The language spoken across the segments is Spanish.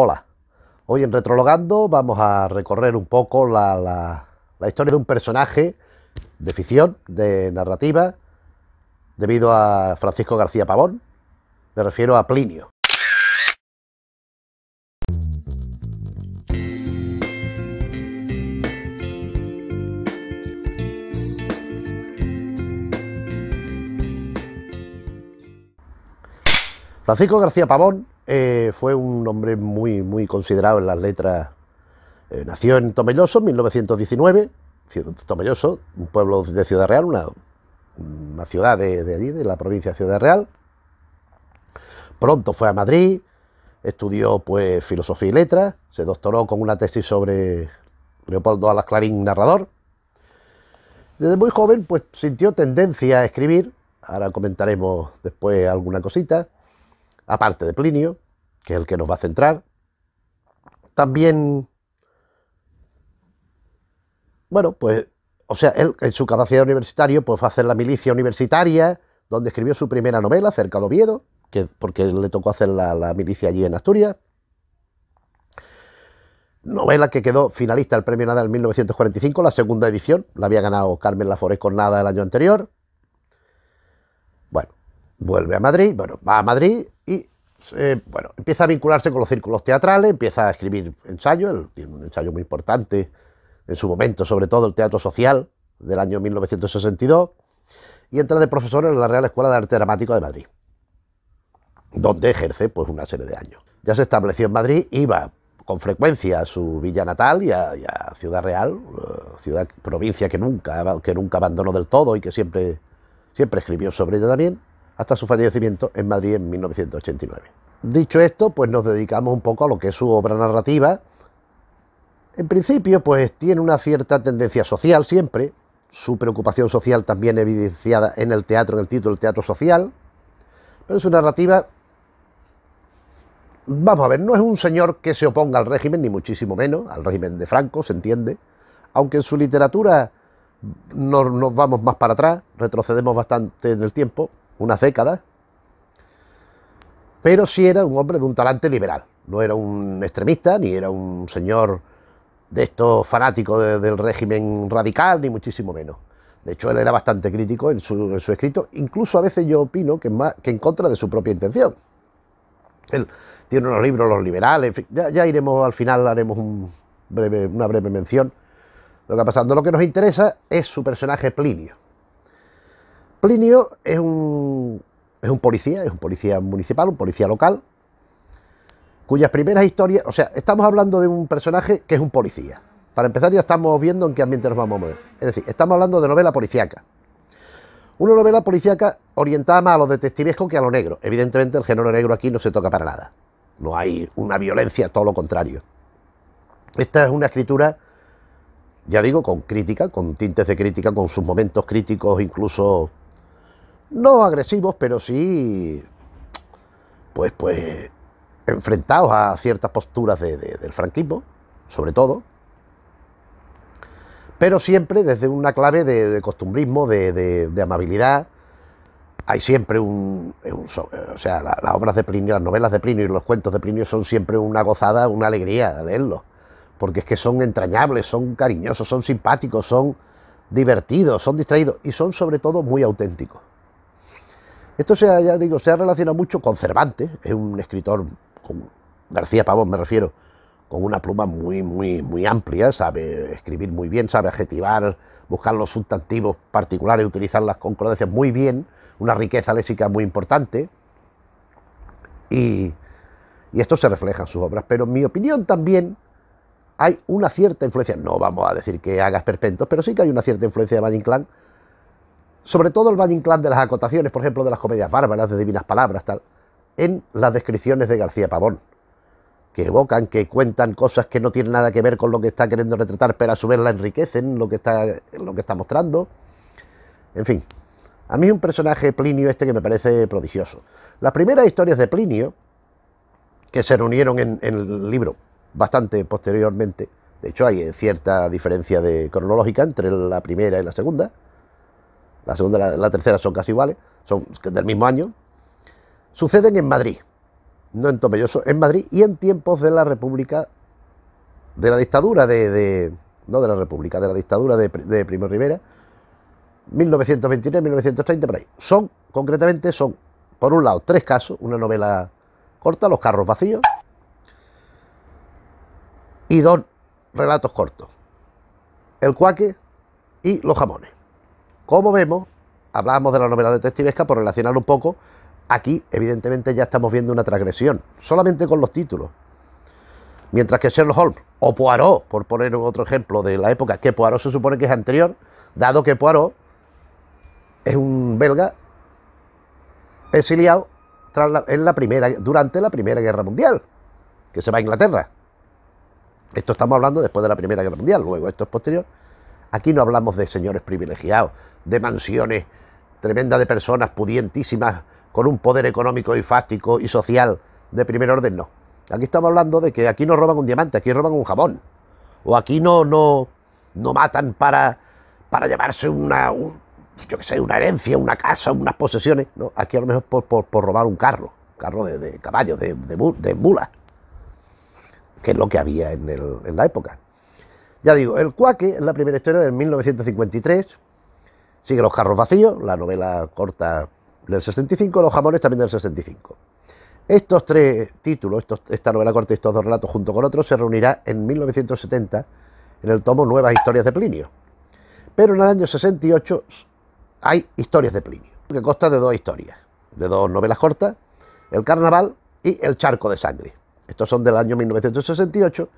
Hola, hoy en Retrologando vamos a recorrer un poco la historia de un personaje de ficción, de narrativa, debido a Francisco García Pavón. Me refiero a Plinio. Francisco García Pavón fue un hombre muy considerado en las letras. Nació en Tomelloso en 1919, Tomelloso, un pueblo de Ciudad Real, una ciudad de allí, de la provincia de Ciudad Real. Pronto fue a Madrid, estudió pues filosofía y letras, se doctoró con una tesis sobre Leopoldo Alas Clarín, narrador. Desde muy joven pues sintió tendencia a escribir, ahora comentaremos después alguna cosita, aparte de Plinio, que es el que nos va a centrar. También, bueno, pues, o sea, él en su capacidad universitaria pues fue a hacer la milicia universitaria, donde escribió su primera novela, Cerca de Oviedo, porque le tocó hacer la milicia allí en Asturias. Novela que quedó finalista del Premio Nada en 1945, la segunda edición, la había ganado Carmen Laforest con Nada el año anterior. Bueno, vuelve a Madrid, bueno, va a Madrid y bueno, empieza a vincularse con los círculos teatrales, empieza a escribir ensayos, él tiene un ensayo muy importante en su momento, sobre todo el Teatro Social, del año 1962, y entra de profesor en la Real Escuela de Arte Dramático de Madrid, donde ejerce pues una serie de años. Ya se estableció en Madrid, iba con frecuencia a su villa natal y a Ciudad Real, provincia que nunca abandonó del todo y que siempre escribió sobre ella también, hasta su fallecimiento en Madrid en 1989. Dicho esto, pues nos dedicamos un poco a lo que es su obra narrativa. En principio, pues tiene una cierta tendencia social siempre, su preocupación social también evidenciada en el teatro, en el título del Teatro Social, pero su narrativa, vamos a ver, no es un señor que se oponga al régimen, ni muchísimo menos, al régimen de Franco, se entiende, aunque en su literatura nos vamos más para atrás, retrocedemos bastante en el tiempo, unas décadas, pero sí era un hombre de un talante liberal, no era un extremista, ni era un señor de estos fanáticos del régimen radical, ni muchísimo menos. De hecho, él era bastante crítico en su escrito, incluso a veces yo opino que en contra de su propia intención. Él tiene unos libros, Los Liberales, en fin, ya iremos, al final haremos una breve mención de lo que ha pasado. Lo que nos interesa es su personaje Plinio. Plinio es un policía municipal, un policía local, cuyas primeras historias, o sea, estamos hablando de un personaje que es un policía. Para empezar ya estamos viendo en qué ambiente nos vamos a mover. Es decir, estamos hablando de novela policíaca. Una novela policíaca orientada más a lo detectivesco que a lo negro. Evidentemente el género negro aquí no se toca para nada. No hay una violencia, todo lo contrario. Esta es una escritura, ya digo, con crítica, con tintes de crítica, con sus momentos críticos incluso no agresivos, pero sí pues enfrentados a ciertas posturas del franquismo, sobre todo, pero siempre desde una clave de costumbrismo, de amabilidad. Hay siempre o sea, las obras de Plinio, las novelas de Plinio y los cuentos de Plinio son siempre una gozada, una alegría leerlos, porque es que son entrañables, son cariñosos, son simpáticos, son divertidos, son distraídos y son sobre todo muy auténticos. Esto se ha relacionado mucho con Cervantes, es un escritor, con García Pavón me refiero, con una pluma muy amplia, sabe escribir muy bien, sabe adjetivar, buscar los sustantivos particulares, utilizar las concordancias muy bien, una riqueza léxica muy importante, y esto se refleja en sus obras. Pero en mi opinión también hay una cierta influencia, no vamos a decir que haga esperpentos, pero sí que hay una cierta influencia de Valle Inclán, sobre todo el Valle Inclán de las acotaciones, por ejemplo, de las comedias bárbaras, de Divinas Palabras, tal, en las descripciones de García Pavón, que evocan, que cuentan cosas que no tienen nada que ver con lo que está queriendo retratar, pero a su vez la enriquecen lo que está mostrando. En fin, a mí es un personaje Plinio que me parece prodigioso. Las primeras historias de Plinio, que se reunieron en el libro bastante posteriormente, de hecho hay cierta diferencia cronológica entre la primera y la segunda. La segunda y la tercera son casi iguales, son del mismo año, suceden en Madrid. no en Tomelloso, en Madrid, y en tiempos de la República, de la dictadura no de la República, de la dictadura de Primo de Rivera, 1929, 1930, por ahí. Concretamente, por un lado, 3 casos, una novela corta, Los carros vacíos, y 2 relatos cortos, El cuaque y Los jamones. Como vemos, hablábamos de la novela detectivesca por relacionarlo un poco. Aquí, evidentemente, ya estamos viendo una transgresión, solamente con los títulos. Mientras que Sherlock Holmes o Poirot, por poner otro ejemplo de la época, que Poirot se supone que es anterior, dado que Poirot es un belga exiliado durante la Primera Guerra Mundial, que se va a Inglaterra. Esto estamos hablando después de la Primera Guerra Mundial, luego esto es posterior. Aquí no hablamos de señores privilegiados, de mansiones tremendas de personas pudientísimas, con un poder económico y fáctico y social de primer orden, no. Aquí estamos hablando de que aquí no roban un diamante, aquí roban un jamón. O aquí no matan para llevarse una herencia, una casa, unas posesiones. No, aquí a lo mejor por robar un carro de caballo, de mula, que es lo que había en la época. Ya digo, El cuaque es la primera historia del 1953, sigue Los carros vacíos, la novela corta del 65, Los jamones también del 65. Estos 3 títulos, esta novela corta y estos 2 relatos junto con otros, se reunirá en 1970 en el tomo Nuevas historias de Plinio. Pero en el año 68 hay Historias de Plinio, que consta de 2 historias, de 2 novelas cortas, El carnaval y El charco de sangre. Estos son del año 1968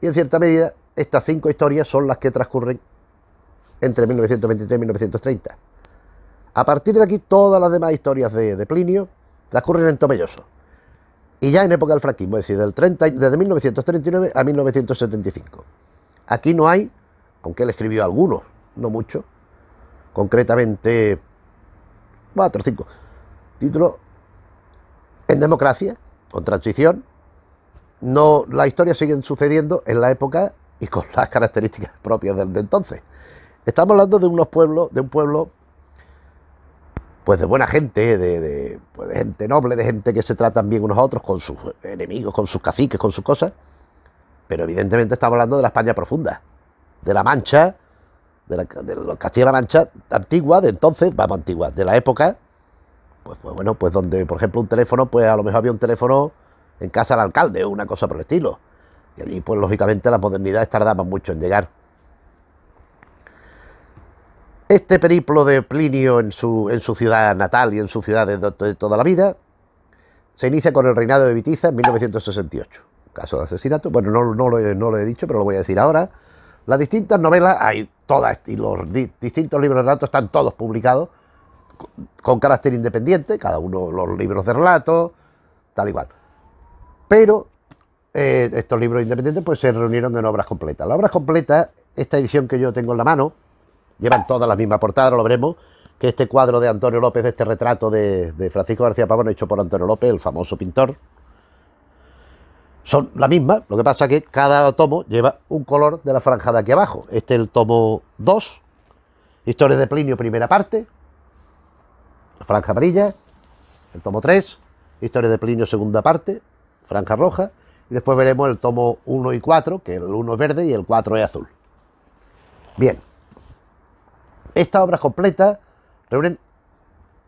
y en cierta medida estas 5 historias son las que transcurren entre 1923 y 1930. A partir de aquí todas las demás historias de Plinio transcurren en Tomelloso. Y ya en época del franquismo, es decir, desde 1939 a 1975. Aquí no hay, aunque él escribió algunos, no muchos, concretamente 4 o 5 títulos en democracia, con transición. No, las historias siguen sucediendo en la época y con las características propias de entonces. Estamos hablando de un pueblo pues de buena gente, pues de gente noble, de gente que se tratan bien unos a otros, con sus enemigos, con sus caciques, con sus cosas, pero evidentemente estamos hablando de la España profunda, de la Mancha, de Castilla-La Mancha antigua, de entonces, vamos, antigua, de la época, pues bueno, pues donde, por ejemplo, un teléfono, pues a lo mejor había un teléfono en casa del alcalde o una cosa por el estilo, y allí, pues lógicamente, las modernidades tardaban mucho en llegar. Este periplo de Plinio en su ciudad natal y en su ciudad de toda la vida se inicia con el reinado de Witiza en 1968. Caso de asesinato, bueno, no lo he dicho, pero lo voy a decir ahora. Las distintas novelas, hay todas, y los distintos libros de relatos están todos publicados con carácter independiente, cada uno los libros de relatos, tal igual. Pero estos libros independientes pues se reunieron en obras completas. Las obras completas, esta edición que yo tengo en la mano, llevan todas la misma portada, ahora lo veremos, que este cuadro de Antonio López, de este retrato de Francisco García Pavón, hecho por Antonio López, el famoso pintor, son la misma, lo que pasa que cada tomo lleva un color de la franja de aquí abajo. Este es el tomo 2, Historias de Plinio, primera parte, franja amarilla. El tomo 3, Historias de Plinio, segunda parte, franja roja. Y después veremos el tomo 1 y 4, que el 1 es verde y el 4 es azul. Bien. Estas obras completas reúnen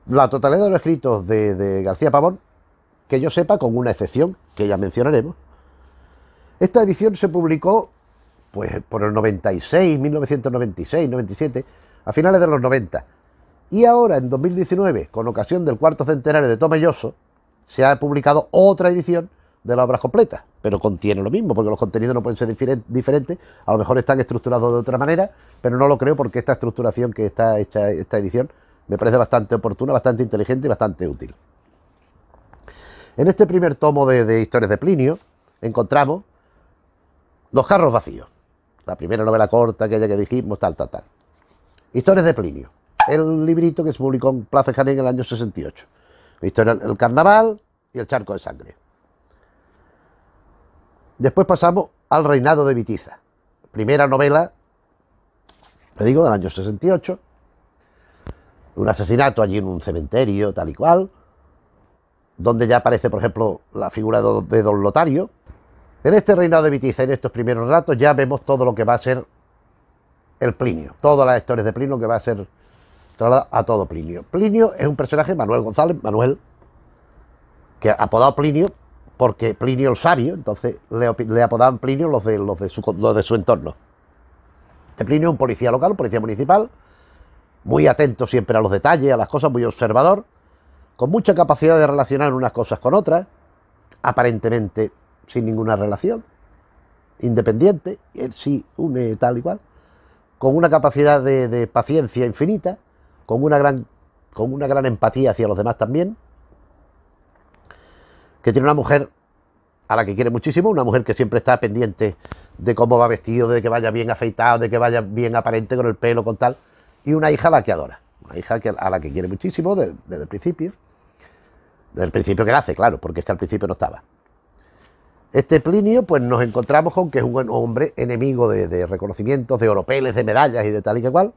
la totalidad de los escritos de García Pavón, que yo sepa, con una excepción, que ya mencionaremos. Esta edición se publicó pues por el 96, 1996, 97, a finales de los 90. Y ahora, en 2019, con ocasión del 4º centenario de Tomelloso, se ha publicado otra edición de las obras completas, pero contiene lo mismo, porque los contenidos no pueden ser diferentes, a lo mejor están estructurados de otra manera, pero no lo creo porque esta estructuración que está hecha, esta edición, me parece bastante oportuna, bastante inteligente y bastante útil. En este primer tomo de Historias de Plinio encontramos Los carros vacíos, la primera novela corta, aquella que dijimos, tal. Historias de Plinio, el librito que se publicó en Plaza de Jaén en el año 68. Historia del carnaval y El charco de sangre. Después pasamos al reinado de Witiza, primera novela, te digo, del año 68, un asesinato allí en un cementerio, tal y cual, donde ya aparece, por ejemplo, la figura de don Lotario. En este reinado de Vitiza, en estos primeros relatos, ya vemos todo lo que va a ser el Plinio, todas las historias de Plinio que va a ser trasladada a todo Plinio. Plinio es un personaje, Manuel González, Manuel, que ha apodado Plinio porque Plinio el sabio, entonces le apodaban Plinio los de su entorno. De Plinio es un policía local, un policía municipal, muy atento siempre a los detalles, a las cosas, muy observador, con mucha capacidad de relacionar unas cosas con otras, aparentemente sin ninguna relación, independiente, él sí une tal y cual, con una capacidad de paciencia infinita, con una gran empatía hacia los demás también, que tiene una mujer a la que quiere muchísimo, una mujer que siempre está pendiente de cómo va vestido, de que vaya bien afeitado, de que vaya bien aparente con el pelo, con tal, y una hija a la que adora, una hija a la que quiere muchísimo desde el principio que nace, claro, porque es que al principio no estaba. Este Plinio, pues nos encontramos con que es un hombre enemigo de reconocimientos, de oropeles, de medallas y de tal y que cual,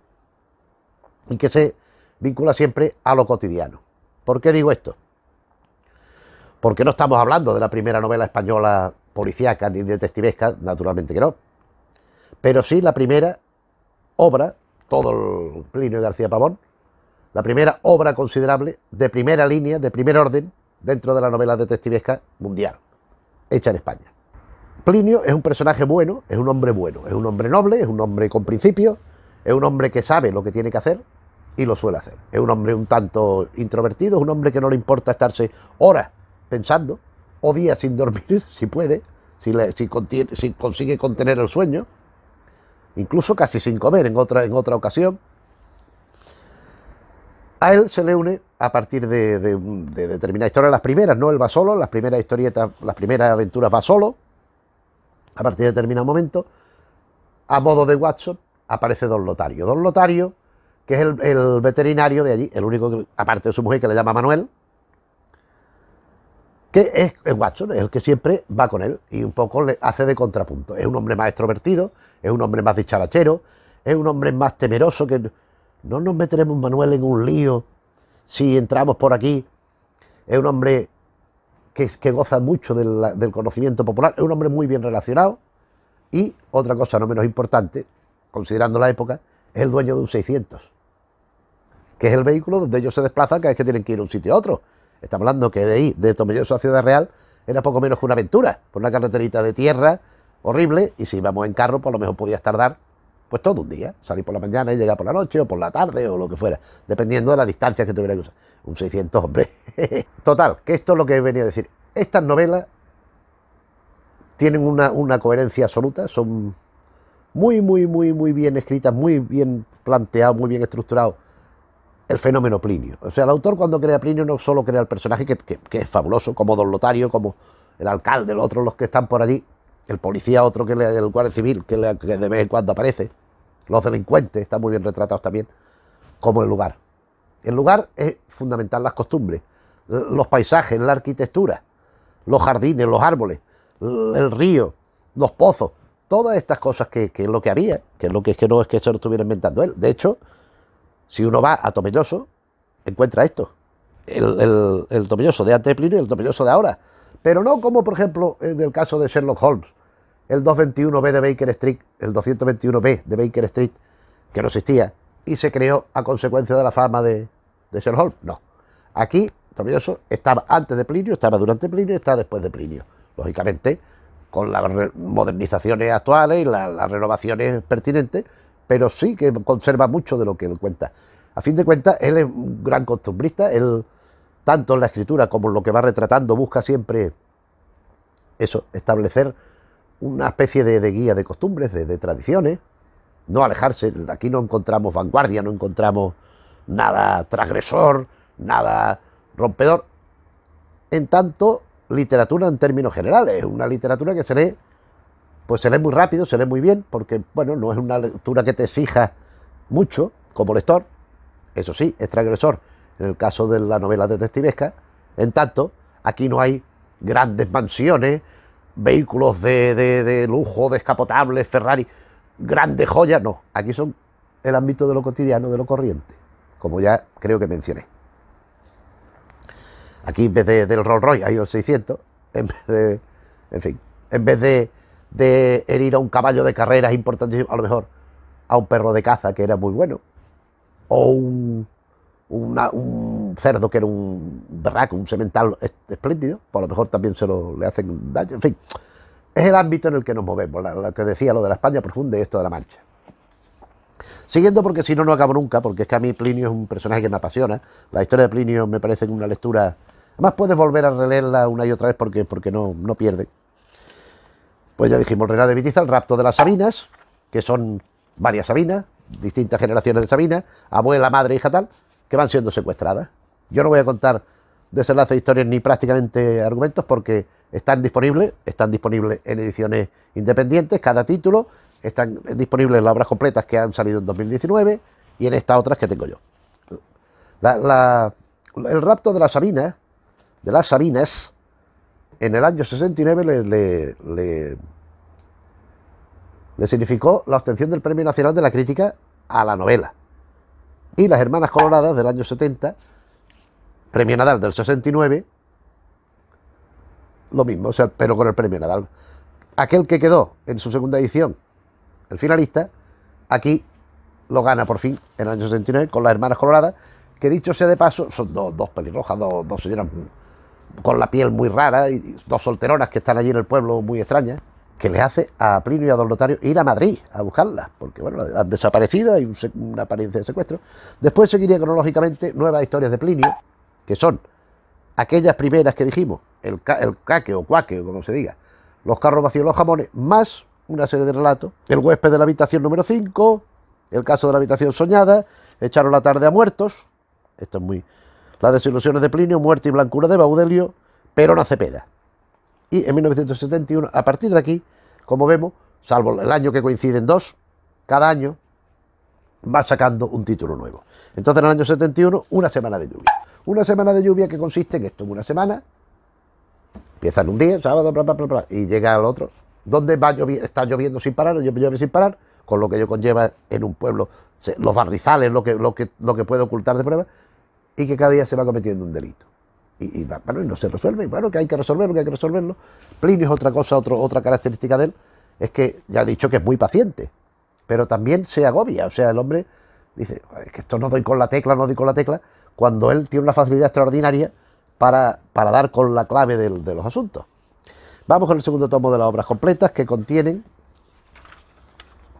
y que se vincula siempre a lo cotidiano. ¿Por qué digo esto? Porque no estamos hablando de la primera novela española policíaca ni detectivesca, naturalmente que no, pero sí la primera obra, todo el Plinio de García Pavón, la primera obra considerable, de primera línea, de primer orden, dentro de la novela detectivesca mundial, hecha en España. Plinio es un personaje bueno, es un hombre noble, es un hombre con principios, es un hombre que sabe lo que tiene que hacer y lo suele hacer. Es un hombre un tanto introvertido, es un hombre que no le importa estarse horas pensando, o días sin dormir, si puede, si consigue contener el sueño, incluso casi sin comer en otra ocasión. A él se le une, a partir de determinadas historias, las primeras, no él va solo, las primeras historietas, las primeras aventuras va solo, a partir de determinado momento, a modo de Watson, aparece Don Lotario. Don Lotario, que es el veterinario de allí, el único, que, aparte de su mujer, que le llama Manuel, que es Watson, es el que siempre va con él y un poco le hace de contrapunto. Es un hombre más extrovertido, es un hombre más dicharachero, es un hombre más temeroso, que no nos meteremos, Manuel, en un lío si entramos por aquí. Es un hombre que goza mucho del conocimiento popular, es un hombre muy bien relacionado y, otra cosa no menos importante, considerando la época, es el dueño de un 600, que es el vehículo donde ellos se desplazan cada vez que tienen que ir de un sitio a otro. Estamos hablando que de ahí, de Tomelloso a Ciudad Real, era poco menos que una aventura, por una carreterita de tierra horrible, y si íbamos en carro, por lo mejor podías tardar pues todo un día, salir por la mañana y llegar por la noche, o por la tarde, o lo que fuera, dependiendo de la distancia que tuviera que usar. Un 600, hombre. Total, que esto es lo que he venido a decir. Estas novelas tienen una coherencia absoluta, son muy bien escritas, muy bien planteadas, muy bien estructuradas. El fenómeno Plinio. O sea, el autor cuando crea Plinio no solo crea el personaje, que es fabuloso, como Don Lotario, como el alcalde, los otros, los que están por allí, el policía, otro, el guardia civil, que de vez en cuando aparece, los delincuentes, están muy bien retratados también, como el lugar. El lugar es fundamental, las costumbres, los paisajes, la arquitectura, los jardines, los árboles, el río, los pozos, todas estas cosas que es lo que había, que no es que se lo estuviera inventando él. De hecho, si uno va a Tomelloso, encuentra esto, el Tomelloso de antes de Plinio y el Tomelloso de ahora, pero no como, por ejemplo, en el caso de Sherlock Holmes, el 221B de Baker Street, el 221B de Baker Street, que no existía, y se creó a consecuencia de la fama de Sherlock Holmes. No. Aquí, Tomelloso estaba antes de Plinio, estaba durante Plinio y está después de Plinio. Lógicamente, con las modernizaciones actuales y las renovaciones pertinentes, pero sí que conserva mucho de lo que él cuenta. A fin de cuentas, él es un gran costumbrista, él, tanto en la escritura como en lo que va retratando, busca siempre eso, establecer una especie de guía de costumbres, de tradiciones, no alejarse. Aquí no encontramos vanguardia, no encontramos nada transgresor, nada rompedor. En tanto, literatura en términos generales, una literatura que se lee muy rápido, se lee muy bien, porque, bueno, no es una lectura que te exija mucho como lector. Eso sí, es transgresor en el caso de la novela detectivesca. En tanto, aquí no hay grandes mansiones, vehículos de lujo, descapotables, Ferrari, grandes joyas, no. Aquí son el ámbito de lo cotidiano, de lo corriente, como ya creo que mencioné. Aquí en vez del Rolls Royce hay el 600, en vez de, en fin, en vez de herir a un caballo de carreras importantísimo, a lo mejor a un perro de caza que era muy bueno, o un cerdo que era un berraco, un semental espléndido, pues a lo mejor también le hacen daño, en fin. Es el ámbito en el que nos movemos, lo que decía, lo de la España profunda y esto de la Mancha. Siguiendo, porque si no, no acabo nunca, porque es que a mí Plinio es un personaje que me apasiona. La historia de Plinio me parece una lectura... Además puedes volver a releerla una y otra vez porque no pierde. Pues ya dijimos, el reinado de Vitiza, el rapto de las Sabinas, que son varias Sabinas, distintas generaciones de Sabinas, abuela, madre, hija, tal, que van siendo secuestradas. Yo no voy a contar desenlace de historias ni prácticamente argumentos porque están disponibles en ediciones independientes, cada título, están disponibles en las obras completas que han salido en 2019 y en estas otras que tengo yo. El rapto de las Sabinas, en el año 69 le significó la obtención del Premio Nacional de la Crítica a la novela. Y las Hermanas Coloradas del año 70, Premio Nadal del 69, lo mismo, o sea, pero con el Premio Nadal. Aquel que quedó en su segunda edición, el finalista, aquí lo gana por fin en el año 69 con las Hermanas Coloradas, que dicho sea de paso, son dos pelirrojas, dos señoras con la piel muy rara y dos solteronas que están allí en el pueblo muy extrañas, que le hace a Plinio y a Don Lotario ir a Madrid a buscarlas, porque bueno, han desaparecido, hay una apariencia de secuestro. Después seguiría cronológicamente nuevas historias de Plinio, que son aquellas primeras que dijimos, el caque o cuaque, o como se diga, los carros vacíos, los jamones, más una serie de relatos, el huésped de la habitación número 5, el caso de la habitación soñada, echaron la tarde a muertos, esto es muy... Las desilusiones de Plinio, muerte y blancura de Baudelio, pero no Cepeda. Y en 1971, a partir de aquí, como vemos, salvo el año que coinciden dos, cada año va sacando un título nuevo. Entonces en el año 71, una semana de lluvia. Una semana de lluvia que consiste en esto, en una semana, empieza en un día, sábado, bla, bla, bla, bla, y llega al otro, donde está lloviendo sin parar, llueve sin parar, con lo que ello conlleva en un pueblo, los barrizales, lo que puede ocultar de pruebas, y que cada día se va cometiendo un delito. Y no se resuelve, y bueno, que hay que resolverlo. Plinio es otra cosa, otra característica de él, es que ya he dicho que es muy paciente, pero también se agobia, o sea, el hombre dice, es que esto no doy con la tecla, cuando él tiene una facilidad extraordinaria para dar con la clave de los asuntos. Vamos con el segundo tomo de las obras completas que contienen,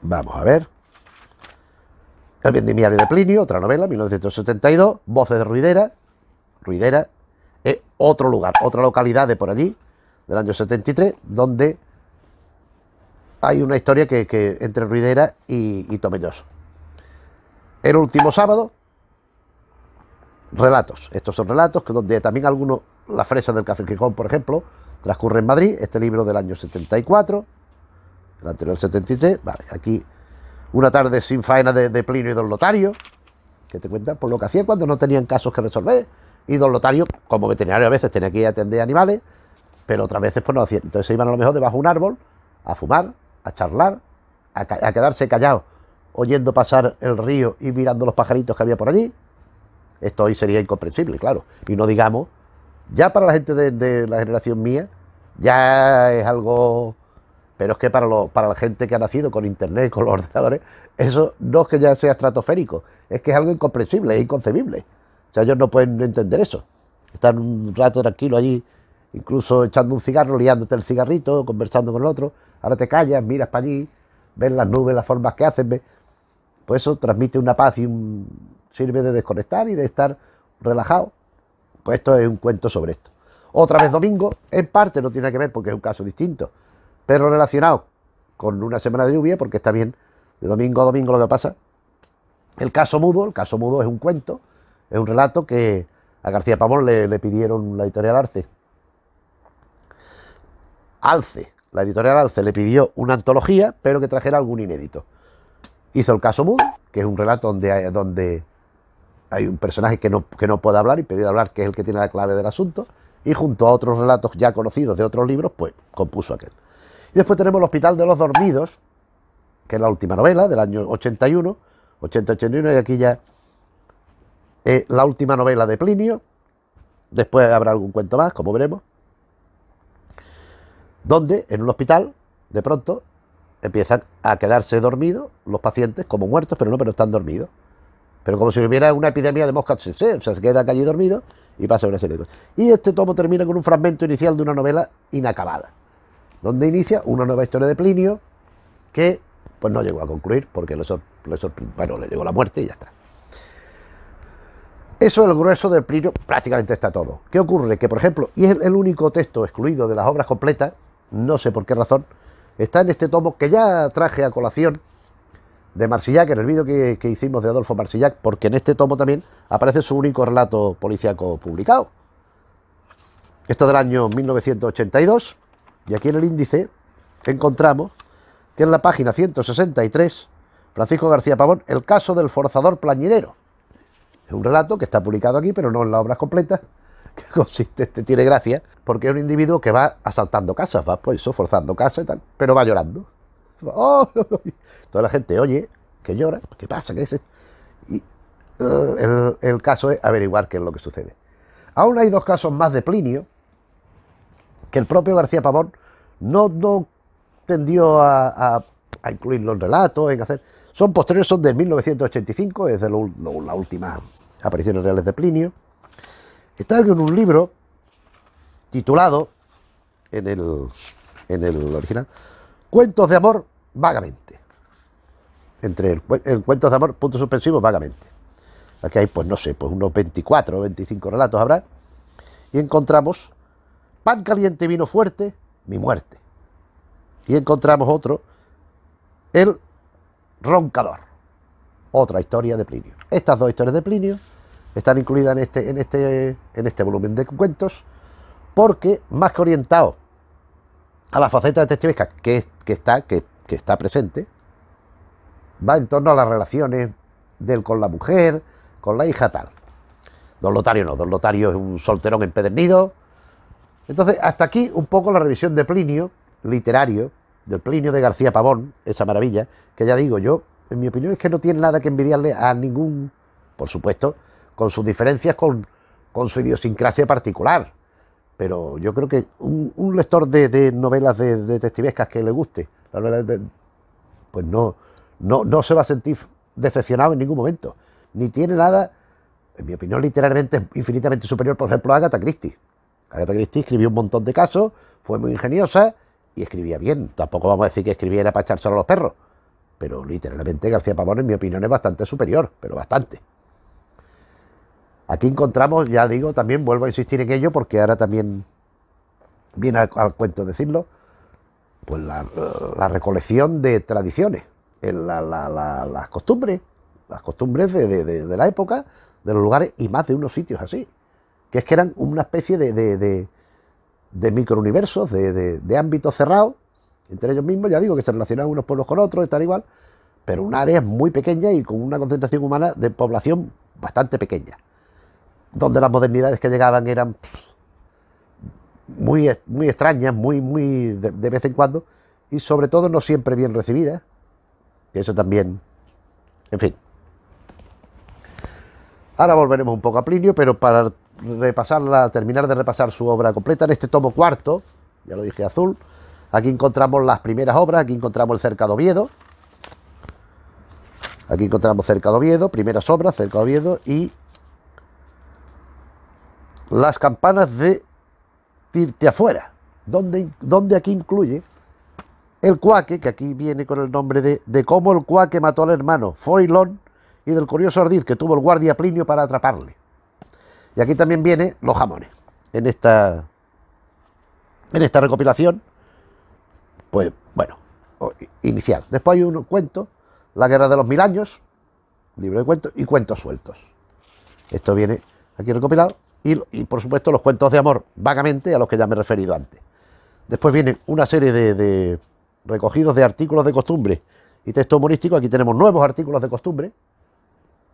vamos a ver, El vendimiario de Plinio, otra novela, 1972, Voces de Ruidera es otro lugar, otra localidad de por allí, del año 73, donde hay una historia que entre Ruidera y Tomelloso. El último sábado, relatos. Estos son relatos que donde también algunos, La fresa del Café Gijón, por ejemplo, transcurre en Madrid, este libro del año 74, el anterior 73, vale, aquí una tarde sin faena de Plinio y Don Lotario, que te cuentan por lo que hacían cuando no tenían casos que resolver, y Don Lotario, como veterinario a veces tenía que ir a atender animales, pero otras veces pues no hacían, entonces se iban a lo mejor debajo de un árbol, a fumar, a charlar, a quedarse callados, oyendo pasar el río y mirando los pajaritos que había por allí. Esto hoy sería incomprensible, claro, y no digamos, ya para la gente de la generación mía, ya es algo... Pero es que para la gente que ha nacido con internet, con los ordenadores, eso no es que ya sea estratosférico, es que es algo incomprensible, es inconcebible. O sea, ellos no pueden entender eso. Están un rato tranquilo allí, incluso echando un cigarro, liándote el cigarrito, conversando con el otro, ahora te callas, miras para allí, ves las nubes, las formas que hacen, pues eso transmite una paz y sirve de desconectar y de estar relajado. Pues esto es un cuento sobre esto. Otra vez domingo, en parte no tiene que ver porque es un caso distinto, pero relacionado con una semana de lluvia, porque está bien de domingo a domingo lo que pasa. El caso mudo es un cuento, es un relato que a García Pavón le pidieron la editorial la editorial Alce le pidió una antología, pero que trajera algún inédito. Hizo el caso mudo, que es un relato donde hay un personaje que no puede hablar, impedido de hablar, que es el que tiene la clave del asunto, y junto a otros relatos ya conocidos de otros libros, pues compuso aquel. Y después tenemos El Hospital de los Dormidos, que es la última novela del año 81, y aquí ya la última novela de Plinio, después habrá algún cuento más, como veremos, donde en un hospital, de pronto, empiezan a quedarse dormidos los pacientes, como muertos, pero están dormidos. Pero como si hubiera una epidemia de moscas tsetse, o sea, se quedan allí dormidos y pasa una serie de cosas. Y este tomo termina con un fragmento inicial de una novela inacabada, donde inicia una nueva historia de Plinio que pues no llegó a concluir porque le llegó la muerte y ya está. Eso es el grueso del Plinio, prácticamente está todo. ¿Qué ocurre? Que, por ejemplo, y es el único texto excluido de las obras completas, no sé por qué razón, está en este tomo que ya traje a colación de Marsillac, en el vídeo que hicimos de Adolfo Marsillac, porque en este tomo también aparece su único relato policíaco publicado. Esto es del año 1982, y aquí en el índice encontramos que en la página 163, Francisco García Pavón, el caso del forzador plañidero. Es un relato que está publicado aquí, pero no en las obras completas, que consiste, tiene gracia, porque es un individuo que va asaltando casas, va pues eso, forzando casas y tal, pero va llorando. Oh, toda la gente oye que llora, ¿qué pasa? ¿Qué es esto? Y el caso es averiguar qué es lo que sucede. Aún hay dos casos más de Plinio que el propio García Pavón no tendió a incluirlo en relatos, en hacer. Son posteriores, son de 1985, es de las últimas apariciones reales de Plinio. Está en un libro titulado, en el original, Cuentos de amor vagamente. Entre el cuentos de amor, puntos suspensivos, vagamente. Aquí hay, pues no sé, pues unos 24 o 25 relatos habrá. Y encontramos Pan caliente, vino fuerte, mi muerte. Y encontramos otro, El roncador. Otra historia de Plinio. Estas dos historias de Plinio están incluidas en este volumen de cuentos, porque más que orientado a la faceta detectivesca que está presente, va en torno a las relaciones de él con la mujer, con la hija tal. Don Lotario no, Don Lotario es un solterón empedernido. Entonces, hasta aquí un poco la revisión de Plinio, literario, del Plinio de García Pavón, esa maravilla, que ya digo yo, en mi opinión es que no tiene nada que envidiarle a ningún, por supuesto, con sus diferencias, con su idiosincrasia particular. Pero yo creo que un lector de novelas de detectivescas que le guste, pues no se va a sentir decepcionado en ningún momento. Ni tiene nada, en mi opinión, literalmente infinitamente superior, por ejemplo, a Agatha Christie. Agatha Christie escribió un montón de casos, fue muy ingeniosa y escribía bien. Tampoco vamos a decir que escribiera para echárselo a los perros, pero literalmente García Pavón, en mi opinión, es bastante superior, pero bastante. Aquí encontramos, ya digo, también vuelvo a insistir en ello, porque ahora también viene al cuento decirlo, pues la recolección de tradiciones, las costumbres de la época, de los lugares, y más de unos sitios así, que es que eran una especie de microuniversos, de ámbitos cerrados, entre ellos mismos, ya digo, que se relacionaban unos pueblos con otros y tal igual, pero un área muy pequeña y con una concentración humana de población bastante pequeña, donde las modernidades que llegaban eran muy extrañas, muy de vez en cuando, y sobre todo no siempre bien recibidas, que eso también, en fin. Ahora volveremos un poco a Plinio, pero para terminar de repasar su obra completa, en este tomo cuarto, ya lo dije, azul, aquí encontramos las primeras obras, aquí encontramos el Cerca de Oviedo, primeras obras, Cerca de Oviedo, y las campanas de Tirteafuera, donde aquí incluye el cuaque, que aquí viene con el nombre de cómo el cuaque mató al hermano Foilón, y del curioso ardid que tuvo el guardia Plinio para atraparle. Y aquí también viene los jamones, en esta recopilación, pues bueno, inicial. Después hay un cuento, La guerra de los 1000 años, libro de cuentos, y cuentos sueltos. Esto viene aquí recopilado, y por supuesto los cuentos de amor, vagamente, a los que ya me he referido antes. Después viene una serie de recogidos de artículos de costumbre y texto humorístico. Aquí tenemos nuevos artículos de costumbre,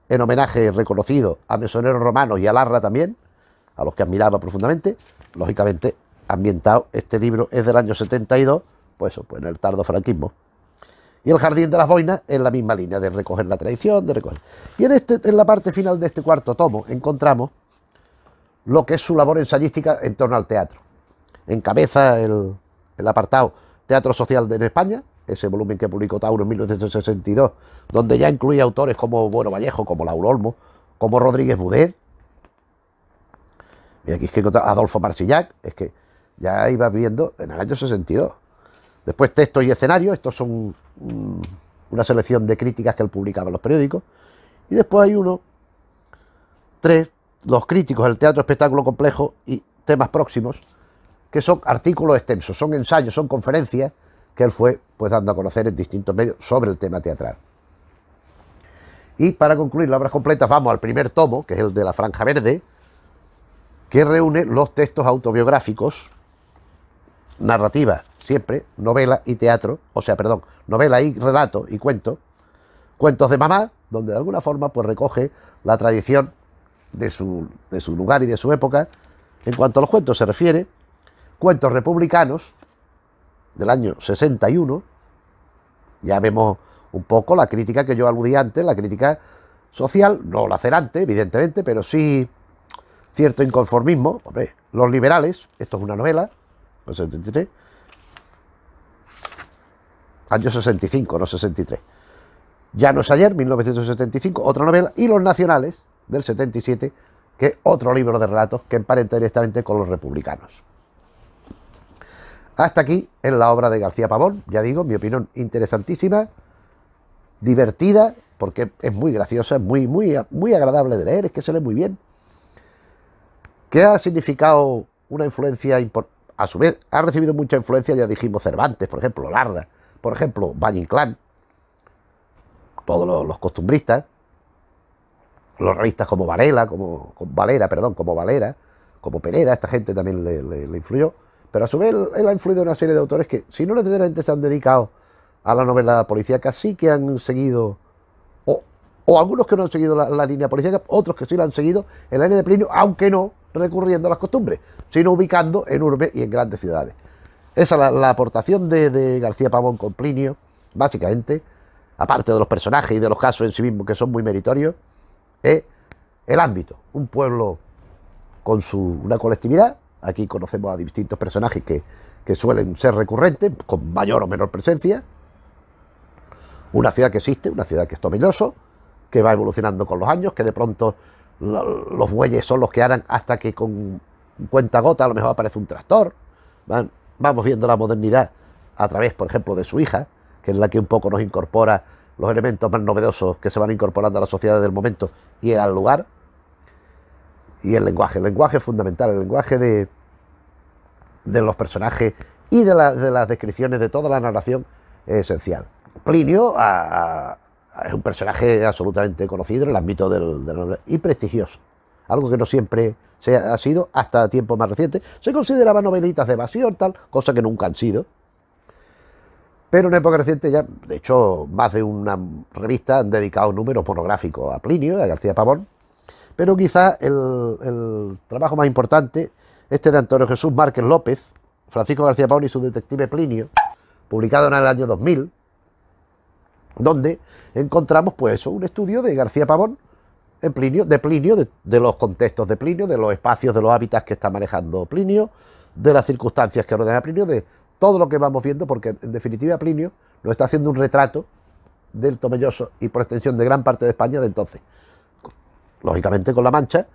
en homenaje reconocido a mesoneros romanos y a Larra también, a los que admiraba profundamente, lógicamente ambientado. Este libro es del año 72, pues en el tardo franquismo. Y el Jardín de las Boinas en la misma línea, de recoger la tradición, de recoger. Y en la parte final de este cuarto tomo encontramos lo que es su labor ensayística en torno al teatro. Encabeza el apartado Teatro Social en España, ese volumen que publicó Tauro en 1962, donde ya incluía autores como Bueno Vallejo, como Lauro Olmo, como Rodríguez Budet. Y aquí es que encontraba Adolfo Marsillac, es que ya iba viendo en el año 62. Después Textos y Escenarios, estos son una selección de críticas que él publicaba en los periódicos. Y después hay tres, Los críticos, el teatro, espectáculo complejo y temas próximos, que son artículos extensos, son ensayos, son conferencias que él fue pues dando a conocer en distintos medios sobre el tema teatral. Y para concluir las obras completas vamos al primer tomo, que es el de La Franja Verde, que reúne los textos autobiográficos, narrativa, siempre, novela y teatro, novela y relato y cuentos de mamá, donde de alguna forma pues recoge la tradición de su lugar y de su época. En cuanto a los cuentos se refiere, cuentos republicanos del año 61, ya vemos un poco la crítica que yo aludí antes, la crítica social, no lacerante, evidentemente, pero sí cierto inconformismo. Hombre, Los liberales, esto es una novela, 73, año 65, no 63. Ya no es ayer, 1975, otra novela, y Los nacionales, del 77, que es otro libro de relatos que emparenta directamente con los republicanos. Hasta aquí en la obra de García Pavón, ya digo, mi opinión interesantísima, divertida, porque es muy graciosa, muy agradable de leer, es que se lee muy bien, que ha significado una influencia importante. A su vez, ha recibido mucha influencia, ya dijimos, Cervantes, por ejemplo, Larra, por ejemplo, Valle Inclán, todos los costumbristas, los realistas como Valera, como Pereda, esta gente también le influyó, pero a su vez él ha influido en una serie de autores que, si no necesariamente se han dedicado a la novela policíaca, sí que han seguido, o algunos que no han seguido la línea policíaca, otros que sí la han seguido en la línea de Plinio, aunque no recurriendo a las costumbres, sino ubicando en urbes y en grandes ciudades. Esa es la aportación de García Pavón con Plinio, básicamente, aparte de los personajes y de los casos en sí mismos que son muy meritorios, es el ámbito, un pueblo con una colectividad. Aquí conocemos a distintos personajes que suelen ser recurrentes, con mayor o menor presencia. Una ciudad que existe, una ciudad que es Tomelloso, que va evolucionando con los años, que de pronto los bueyes son los que harán hasta que con cuentagota a lo mejor aparece un tractor. Vamos viendo la modernidad a través, por ejemplo, de su hija, que es la que un poco nos incorpora los elementos más novedosos que se van incorporando a la sociedad del momento y al lugar. Y el lenguaje es fundamental, el lenguaje de los personajes y de las descripciones de toda la narración es esencial. Plinio es un personaje absolutamente conocido en el ámbito del y prestigioso, algo que no siempre ha sido hasta tiempos más recientes. Se consideraban novelitas de evasión, tal, cosa que nunca han sido. Pero en época reciente ya, de hecho, más de una revista han dedicado números monográficos a Plinio, a García Pavón. Pero quizá el trabajo más importante, este de Antonio Jesús Márquez López, Francisco García Pavón y su detective Plinio, publicado en el año 2000, donde encontramos pues eso, un estudio de García Pavón en Plinio, de los contextos de Plinio, de los espacios, de los hábitats que está manejando Plinio, de las circunstancias que rodean a Plinio, de todo lo que vamos viendo, porque en definitiva Plinio nos está haciendo un retrato del Tomelloso y por extensión de gran parte de España de entonces. Lógicamente con La Mancha,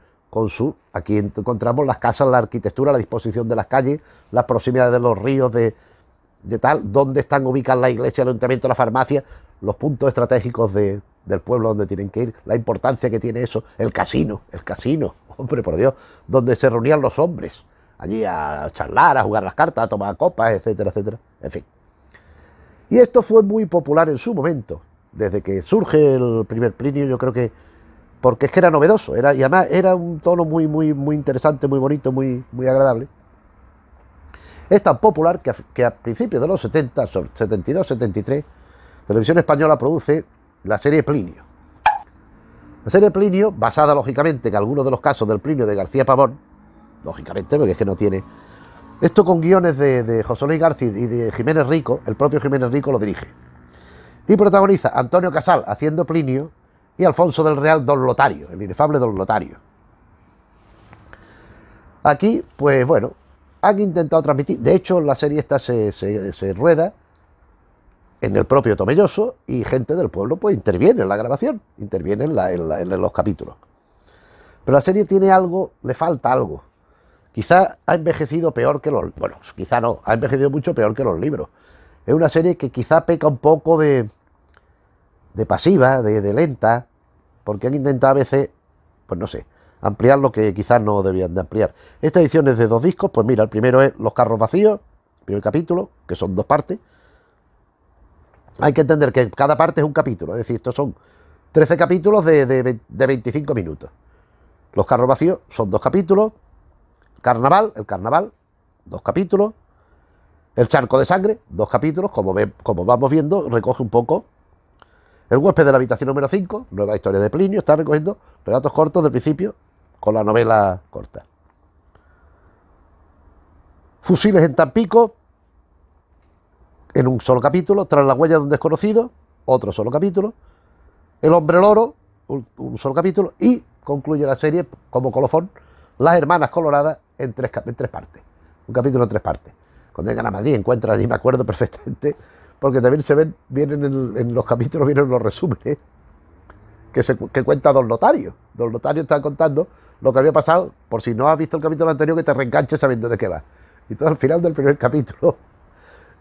aquí encontramos las casas, la arquitectura, la disposición de las calles, las proximidades de los ríos, de tal, dónde están ubicadas la iglesia, el ayuntamiento, la farmacia, los puntos estratégicos del pueblo donde tienen que ir, la importancia que tiene eso, el casino, hombre, por Dios, donde se reunían los hombres, allí a charlar, a jugar las cartas, a tomar copas, etcétera, etcétera, en fin. Y esto fue muy popular en su momento, desde que surge el primer Plinio, yo creo que porque es que era novedoso, y además era un tono muy interesante, muy bonito, muy agradable. Es tan popular que a principios de los 70, 72, 73, Televisión Española produce la serie Plinio. La serie Plinio, basada lógicamente en algunos de los casos del Plinio de García Pavón, lógicamente, porque es que no tiene... Esto con guiones de José Luis García y de Jiménez Rico, el propio Jiménez Rico lo dirige. Y protagoniza Antonio Casal haciendo Plinio y Alfonso del Real Don Lotario, el inefable Don Lotario. Aquí, pues bueno, han intentado transmitir. De hecho, la serie esta se rueda en el propio Tomelloso y gente del pueblo pues interviene en la grabación, interviene en los capítulos. Pero la serie tiene algo, le falta algo. Quizá ha envejecido peor que los... Bueno, quizá no, ha envejecido mucho peor que los libros. Es una serie que quizá peca un poco de pasiva, de lenta, porque han intentado a veces, pues no sé, ampliar lo que quizás no debían de ampliar. Esta edición es de 2 discos, pues mira, el primero es Los carros vacíos, el primer capítulo, que son 2 partes. Hay que entender que cada parte es un capítulo, es decir, estos son 13 capítulos de 25 minutos. Los carros vacíos son 2 capítulos. El carnaval, 2 capítulos. El charco de sangre, 2 capítulos. Como vamos viendo, recoge un poco. El huésped de la habitación número 5, nueva historia de Plinio, está recogiendo relatos cortos del principio con la novela corta. Fusiles en Tampico, en un solo capítulo. Tras la huella de un desconocido, otro solo capítulo. El hombre loro, un solo capítulo. Y concluye la serie como colofón, Las hermanas coloradas en 3 partes. Un capítulo en 3 partes. Cuando llegan a Madrid encuentran allí, me acuerdo perfectamente, porque también vienen en los capítulos, vienen los resúmenes que cuenta Don Lotario. Don Lotario está contando lo que había pasado, por si no has visto el capítulo anterior, que te reenganches sabiendo de qué va. Y todo al final del primer capítulo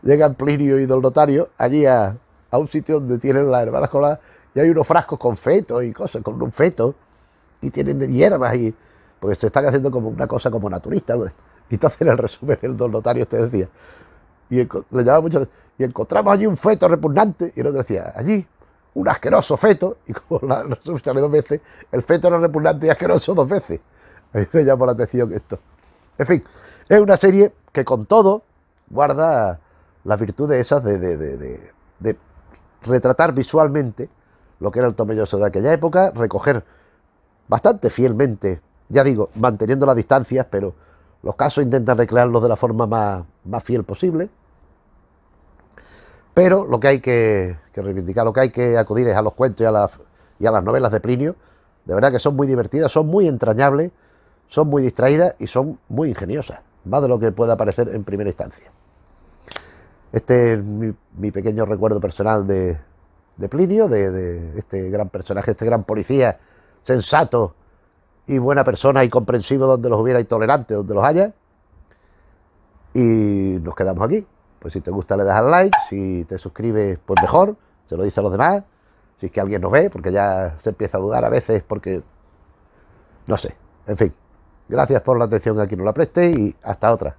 llegan Plinio y Don Lotario allí a un sitio donde tienen las hermanas coloradas y hay unos frascos con fetos y cosas, con un feto, y tienen hierbas, y porque se están haciendo como una cosa como naturista. Y entonces en el resumen el Don Lotario te decía, y le llamaba mucho, y encontramos allí un feto repugnante, y el otro decía, allí un asqueroso feto, y como la resumen sale 2 veces, el feto era repugnante y asqueroso 2 veces. A mí me llamó la atención esto. En fin, es una serie que con todo guarda las virtudes esas de retratar visualmente lo que era el Tomelloso de aquella época, recoger bastante fielmente, ya digo, manteniendo las distancias, pero los casos intentan recrearlos de la forma más fiel posible. Pero lo que hay que reivindicar, lo que hay que acudir es a los cuentos y a las novelas de Plinio. De verdad que son muy divertidas, son muy entrañables, son muy distraídas y son muy ingeniosas, más de lo que pueda parecer en primera instancia. Este es mi pequeño recuerdo personal de Plinio, de este gran personaje, este gran policía sensato y buena persona y comprensivo donde los hubiera y tolerante donde los haya. Y nos quedamos aquí. Pues si te gusta le das al like, si te suscribes pues mejor, se lo dice a los demás. Si es que alguien nos ve, porque ya se empieza a dudar a veces porque... no sé, en fin. Gracias por la atención a quien nos la preste y hasta otra.